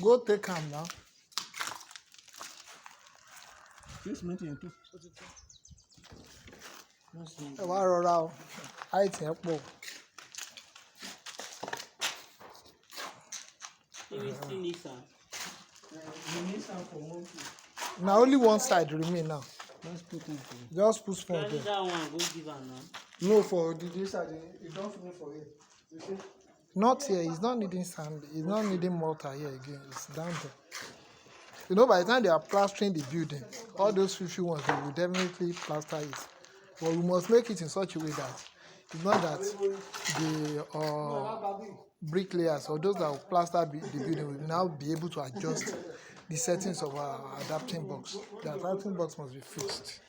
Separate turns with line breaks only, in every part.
Go take him now.
This meeting too.
Wá rọra o. Height yẹn pọ̀. Now only one side remain now. Just put small there.
That one go give her now.
No, for this side, you don't finish for it. You see? Not here. It's not needing sand. It's not needing mortar here again. It's down there. You know, by the time they are plastering the building, all those 50 ones, they will definitely plaster it. But we must make it in such a way that it's not that the bricklayers or those that will plaster the building will now be able to adjust the settings of our adapting box. The adapting box must be fixed.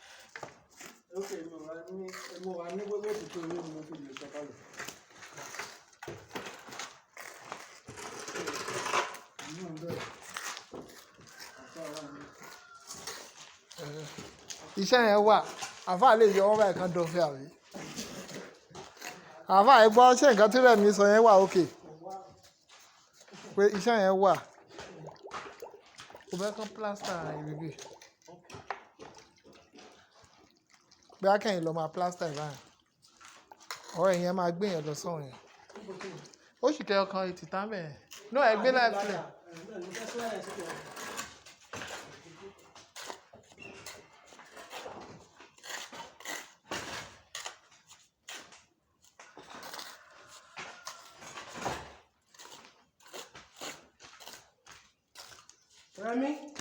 Okay, iṣẹ́ yẹn wà àfáà lè yọ wọ́n báyìí kan dọ̀fẹ́ àbí àfáà ẹ gbọ́ ṣé nǹkan tí rẹ̀mí sọ yẹn wà òkè pé iṣẹ́ yẹn wà kò fẹ́ kán plaster ìrìbì bí akẹ́yìn lọ máa plaster ìbáyìí ọ̀rọ̀ ìyẹn máa gbé yẹn lọ sọ̀rọ̀ yẹn ó sì kẹ́ ọkàn ètì tá mẹ́ẹ̀ náà ẹ gbé láì filẹ̀.
Remy?